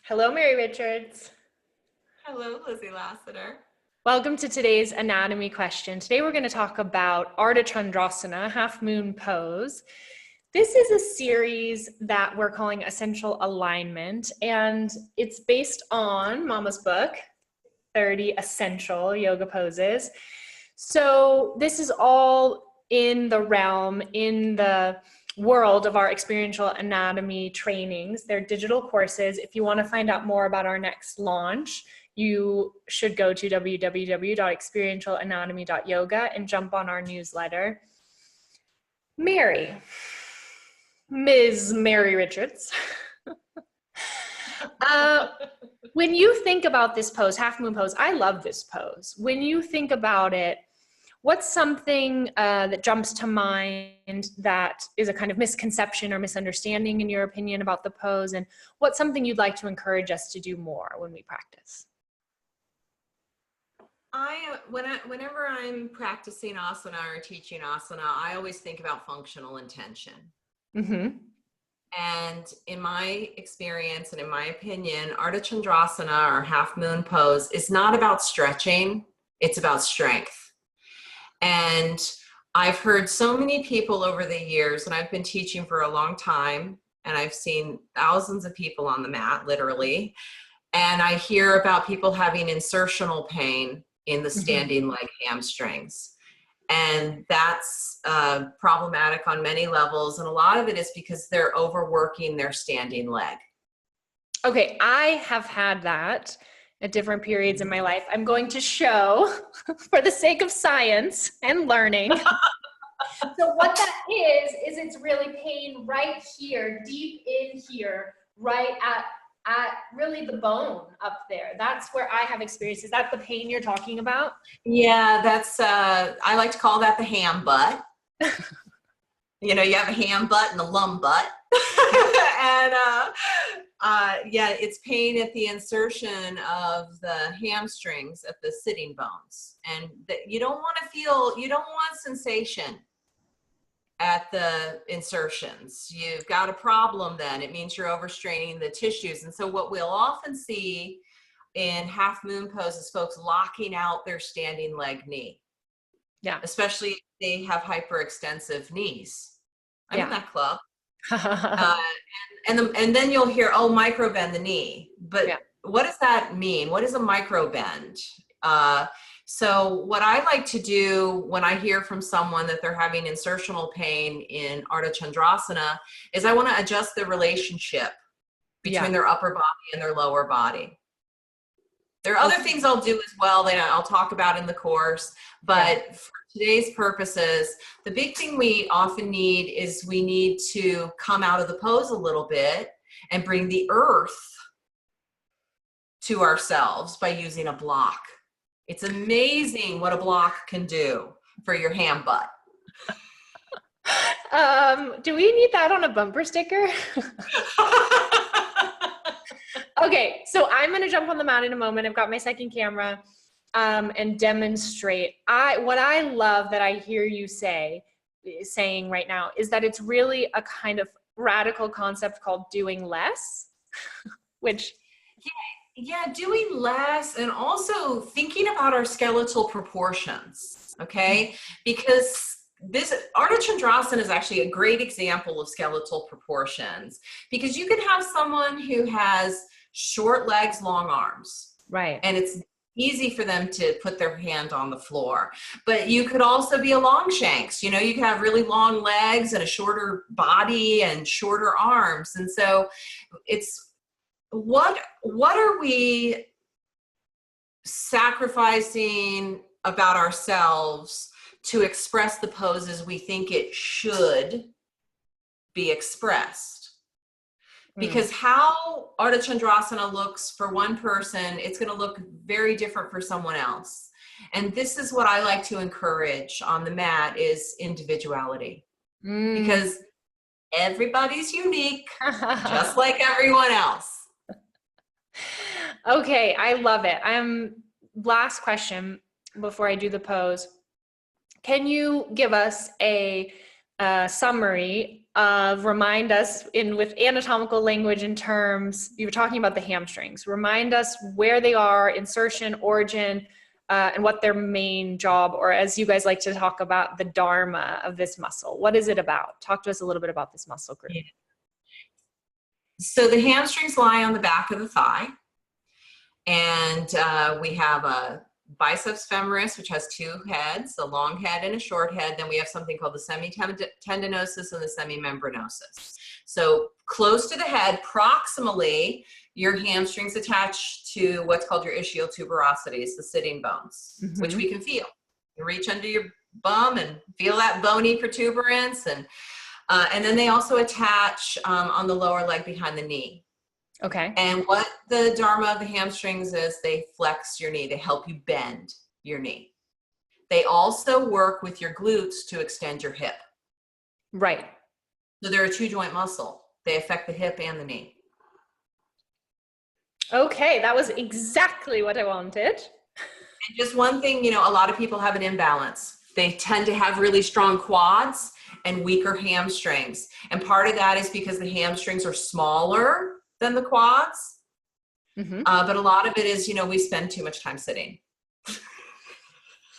Hello, Mary Richards. Hello, Lizzie Lasater. Welcome to today's anatomy question. Today we're going to talk about Ardha half moon pose. This is a series that we're calling Essential Alignment, and it's based on Mama's book, 30 Essential Yoga Poses. So this is all in the realm, in the world of our experiential anatomy trainings. They're digital courses. If you want to find out more about our next launch, you should go to www.experientialanatomy.yoga and jump on our newsletter. Ms. Mary Richards. When you think about this pose, half moon pose, I love this pose. When you think about it, what's something that jumps to mind that is a kind of misconception or misunderstanding in your opinion about the pose? And what's something you'd like to encourage us to do more when we practice? Whenever I'm practicing asana or teaching asana, I always think about functional intention. Mm-hmm. And in my experience and in my opinion, Ardha or half moon pose is not about stretching, it's about strength. And I've heard so many people over the years, and I've been teaching for a long time, and I've seen thousands of people on the mat, literally, and I hear about people having insertional pain in the standing leg hamstrings. And that's problematic on many levels, and a lot of it is because they're overworking their standing leg. Okay, I have had that at different periods in my life. I'm going to show, for the sake of science and learning. So what that is it's really pain right here, deep in here, right at really the bone up there. That's where I have experience. Is that the pain you're talking about? Yeah, that's, I like to call that the ham butt. You know, you have a ham butt and a lum butt. And yeah, it's pain at the insertion of the hamstrings at the sitting bones. And you don't want sensation at the insertions. You've got a problem then. It means you're overstraining the tissues. And so what we'll often see in half moon pose is folks locking out their standing leg knee. Yeah. Especially if they have hyperextensive knees. I'm in that club. And then you'll hear, oh, micro bend the knee. But what does that mean? What is a micro bend? So what I like to do when I hear from someone that they're having insertional pain in Ardha is I want to adjust the relationship between their upper body and their lower body. There are other things I'll do as well that I'll talk about in the course, but for today's purposes, the big thing we often need is we need to come out of the pose a little bit and bring the earth to ourselves by using a block. It's amazing what a block can do for your ham butt. Do we need that on a bumper sticker? Okay, so I'm going to jump on the mat in a moment. I've got my second camera and demonstrate. What I love that I hear you saying right now is that it's really a kind of radical concept called doing less, which... Yeah, doing less and also thinking about our skeletal proportions, okay? Because this Ardha is actually a great example of skeletal proportions because you can have someone who has short legs, long arms. Right. And it's easy for them to put their hand on the floor. But you could also be a long shanks. You know, you can have really long legs and a shorter body and shorter arms. And so it's what are we sacrificing about ourselves to express the poses we think it should be expressed? Because how Ardha looks for one person, it's going to look very different for someone else. And this is what I like to encourage on the mat is individuality. Because everybody's unique, just like everyone else. Okay, I love it. Last question before I do the pose. Can you give us a summary remind us with anatomical language and terms. You were talking about the hamstrings. Remind us where they are, insertion, origin, and what their main job, or as you guys like to talk about, the dharma of this muscle. What is it about? Talk to us a little bit about this muscle group. So the hamstrings lie on the back of the thigh, and we have a biceps femoris, which has two heads, a long head and a short head. Then we have something called the semitendinosus and the semimembranosus. So close to the head, proximally, your hamstrings attach to what's called your ischial tuberosities, the sitting bones, which we can feel. You reach under your bum and feel that bony protuberance, and then they also attach on the lower leg behind the knee. Okay. And what the dharma of the hamstrings is, they flex your knee. They help you bend your knee. They also work with your glutes to extend your hip. Right. So they're a two-joint muscle. They affect the hip and the knee. Okay, that was exactly what I wanted. And just one thing, a lot of people have an imbalance. They tend to have really strong quads and weaker hamstrings. And part of that is because the hamstrings are smaller than the quads. But a lot of it is, we spend too much time sitting.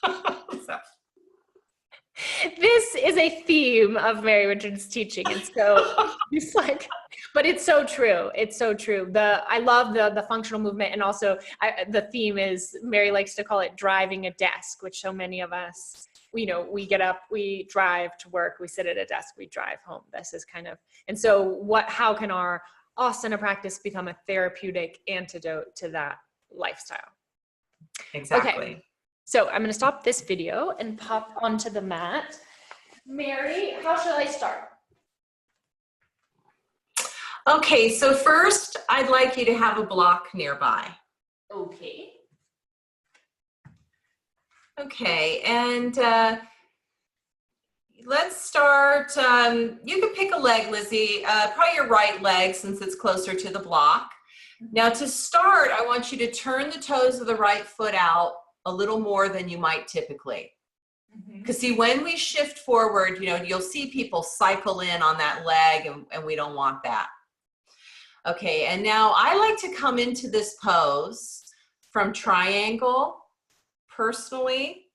So. This is a theme of Mary Richards' teaching. And so it's like, but it's so true. It's so true. I love the functional movement. And also the theme is, Mary likes to call it driving a desk, which so many of us, we get up, we drive to work, we sit at a desk, we drive home. This is kind of, and so how can our asana practice become a therapeutic antidote to that lifestyle? Exactly. Okay. So I'm going to stop this video and pop onto the mat. Mary, how shall I start? Okay, so first I'd like you to have a block nearby. Okay. Okay, and let's start. You can pick a leg, Lizzie, probably your right leg since it's closer to the block. Now to start, I want you to turn the toes of the right foot out a little more than you might typically. Because see, when we shift forward, you'll see people cycle in on that leg, and we don't want that. Okay, and now I like to come into this pose from triangle personally.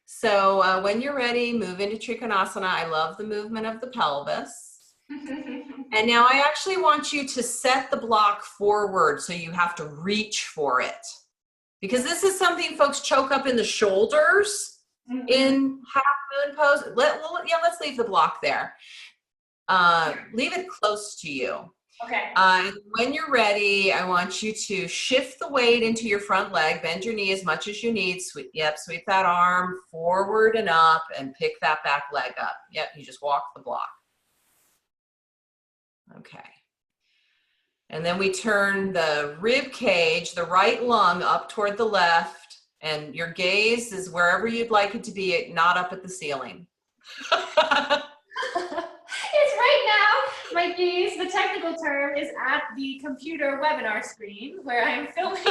So when you're ready, move into Trikonasana. I love the movement of the pelvis. And now I actually want you to set the block forward, so you have to reach for it. Because this is something folks choke up in the shoulders in half moon pose. Let's leave the block there. Leave it close to you. Okay. When you're ready, I want you to shift the weight into your front leg, bend your knee as much as you need. Sweep that arm forward and up, and pick that back leg up. Yep, you just walk the block. Okay. And then we turn the rib cage, the right lung up toward the left, and your gaze is wherever you'd like it to be, not up at the ceiling. It's right now. My gaze, the technical term, is at the computer webinar screen where I'm filming.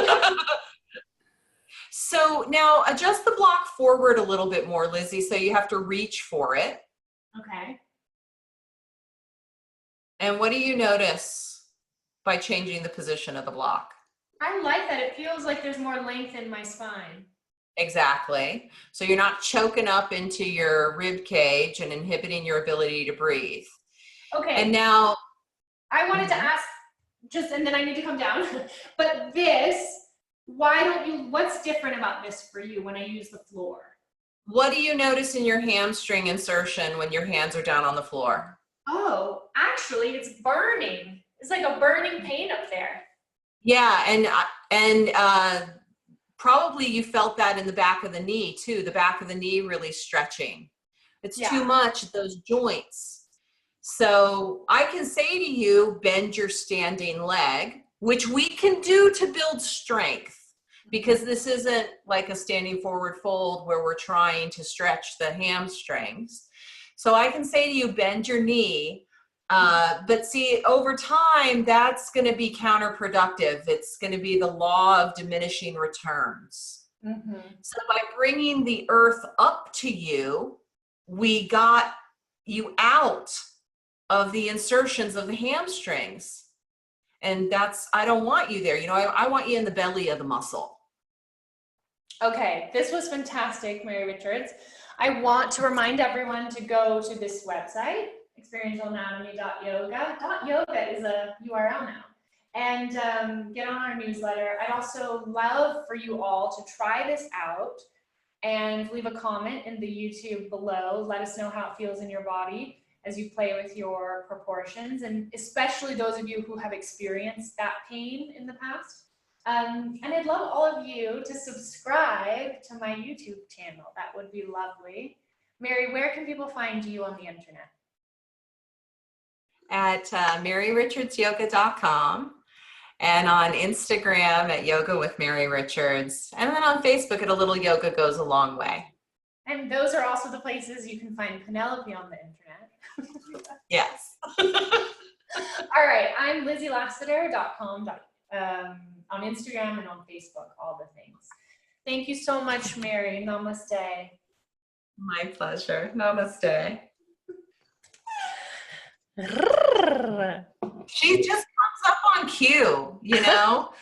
So now adjust the block forward a little bit more, Lizzie, so you have to reach for it. Okay. And what do you notice by changing the position of the block? I like that. It feels like there's more length in my spine. Exactly. So you're not choking up into your rib cage and inhibiting your ability to breathe. Okay. And now I wanted to ask, and then I need to come down, but what's different about this for you when I use the floor? What do you notice in your hamstring insertion when your hands are down on the floor? Oh, actually it's burning. It's like a burning pain up there. Yeah, and probably you felt that in the back of the knee too, the back of the knee really stretching. It's too much, those joints. So I can say to you, bend your standing leg, which we can do to build strength, because this isn't like a standing forward fold where we're trying to stretch the hamstrings. So I can say to you, bend your knee. But see, over time, that's going to be counterproductive. It's going to be the law of diminishing returns. So by bringing the earth up to you, we got you out of the insertions of the hamstrings. And I don't want you there. You know, I want you in the belly of the muscle. Okay, this was fantastic, Mary Richards. I want to remind everyone to go to this website, experientialanatomy.yoga. .yoga is a URL now. And get on our newsletter. I'd also love for you all to try this out and leave a comment in the YouTube below. Let us know how it feels in your body as you play with your proportions, and especially those of you who have experienced that pain in the past. And I'd love all of you to subscribe to my YouTube channel. That would be lovely. Mary, where can people find you on the internet? At maryrichardsyoga.com, and on Instagram at Yoga with Mary Richards, and then on Facebook at A Little Yoga Goes a Long Way. And those are also the places you can find Penelope on the internet. Yes. All right, I'm LizzieLasater.com on Instagram and on Facebook, all the things. Thank you so much, Mary. Namaste. My pleasure. Namaste. She just comes up on cue, you know?